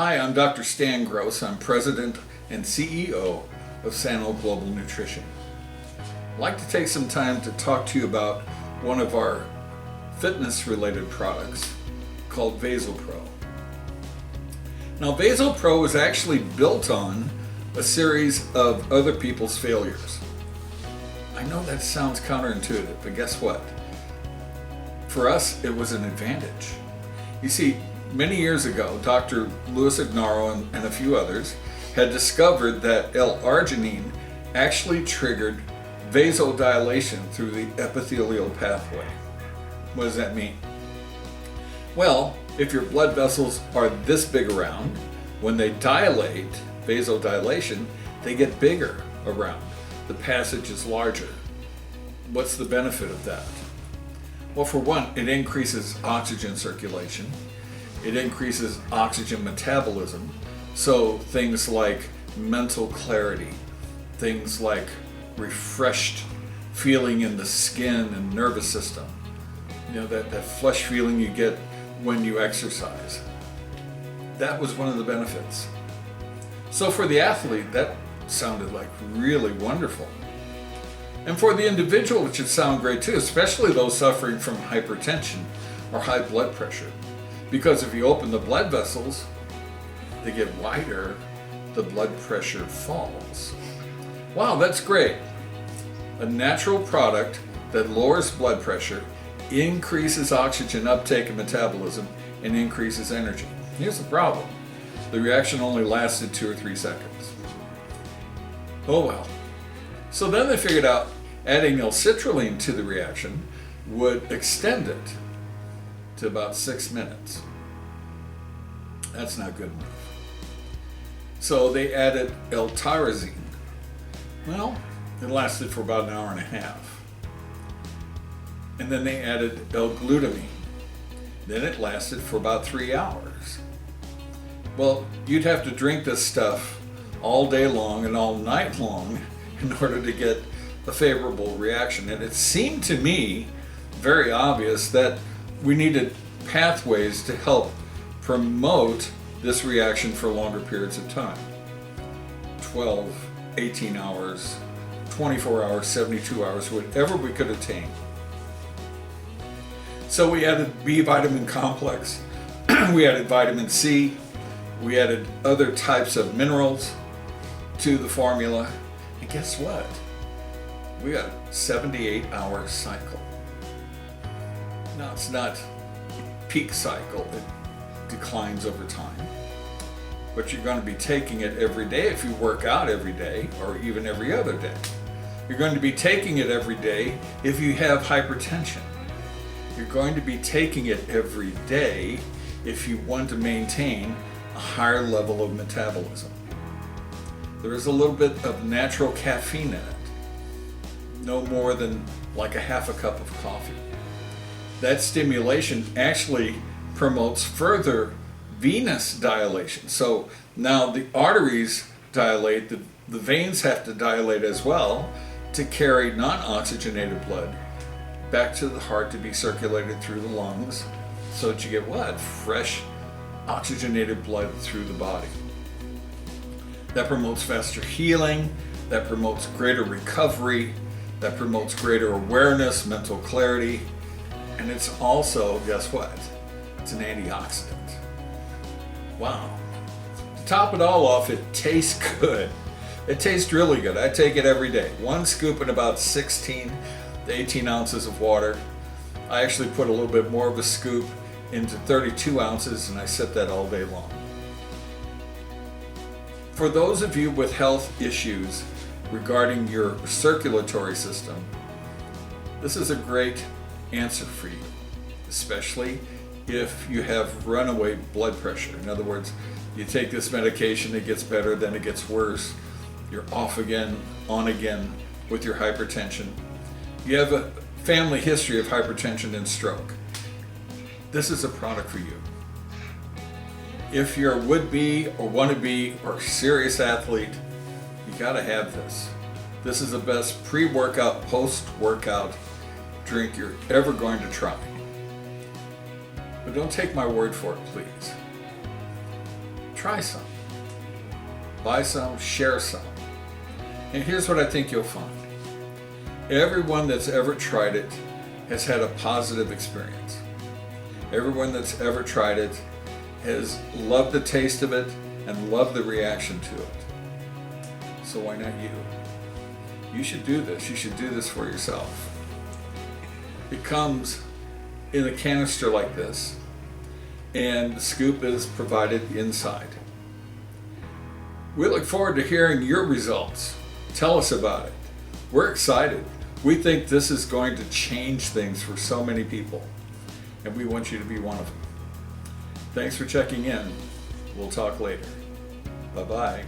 Hi, I'm Dr. Stan Gross. I'm President and CEO of Sano Global Nutrition. I'd like to take some time to talk to you about one of our fitness-related products called Vaso-Pro. Now, Vaso-Pro is actually built on a series of other people's failures. I know that sounds counterintuitive, but guess what? For us, it was an advantage. You see, many years ago, Dr. Louis Ignarro and a few others had discovered that L-arginine actually triggered vasodilation through the epithelial pathway. What does that mean? Well, if your blood vessels are this big around, when they dilate, vasodilation, they get bigger around. The passage is larger. What's the benefit of that? Well, for one, it increases oxygen circulation. It increases oxygen metabolism, so things like mental clarity, things like refreshed feeling in the skin and nervous system, that flush feeling you get when you exercise. That was one of the benefits. So for the athlete, that sounded like really wonderful. And for the individual, it should sound great too, especially those suffering from hypertension or high blood pressure. Because if you open the blood vessels, they get wider, the blood pressure falls. Wow, that's great. A natural product that lowers blood pressure, increases oxygen uptake and metabolism, and increases energy. Here's the problem. The reaction only lasted 2 or 3 seconds. Oh well. So then they figured out adding L-citrulline to the reaction would extend it to about 6 minutes. That's not good enough. So they added L-tyrosine. Well, it lasted for about an hour and a half. And then they added L-glutamine. Then it lasted for about 3 hours. Well, you'd have to drink this stuff all day long and all night long in order to get a favorable reaction. And it seemed to me very obvious that we needed pathways to help promote this reaction for longer periods of time. 12, 18 hours, 24 hours, 72 hours, whatever we could attain. So we added B vitamin complex, we added vitamin C, we added other types of minerals to the formula, and guess what? We got a 78-hour cycle. Now, it's not peak cycle, it declines over time, but you're going to be taking it every day if you work out every day or even every other day. You're going to be taking it every day if you have hypertension. You're going to be taking it every day if you want to maintain a higher level of metabolism. There is a little bit of natural caffeine in it, no more than like a half a cup of coffee. That stimulation actually promotes further venous dilation. So now the arteries dilate, the veins have to dilate as well to carry non-oxygenated blood back to the heart to be circulated through the lungs so that you get what? Fresh oxygenated blood through the body. That promotes faster healing, that promotes greater recovery, that promotes greater awareness, mental clarity, and it's also, guess what? It's an antioxidant. Wow. To top it all off, it tastes good. It tastes really good. I take it every day. 1 scoop in about 16 to 18 ounces of water. I actually put a little bit more of a scoop into 32 ounces and I sip that all day long. For those of you with health issues regarding your circulatory system, this is a great answer for you, especially if you have runaway blood pressure. In other words, you take this medication, it gets better, then it gets worse. You're off again, on again with your hypertension. You have a family history of hypertension and stroke. This is a product for you. If you're a would-be or wanna-be or serious athlete, you gotta have this. This is the best pre-workout, post-workout drink you're ever going to try. But don't take my word for it, please. try some. Buy some, share some. And here's what I think you'll find. Everyone that's ever tried it has had a positive experience. Everyone that's ever tried it has loved the taste of it and loved the reaction to it. So why not you? You should do this. You should do this for yourself. It comes in a canister like this, and the scoop is provided inside. We look forward to hearing your results. Tell us about it. We're excited. We think this is going to change things for so many people, and we want you to be one of them. Thanks for checking in. We'll talk later. Bye-bye.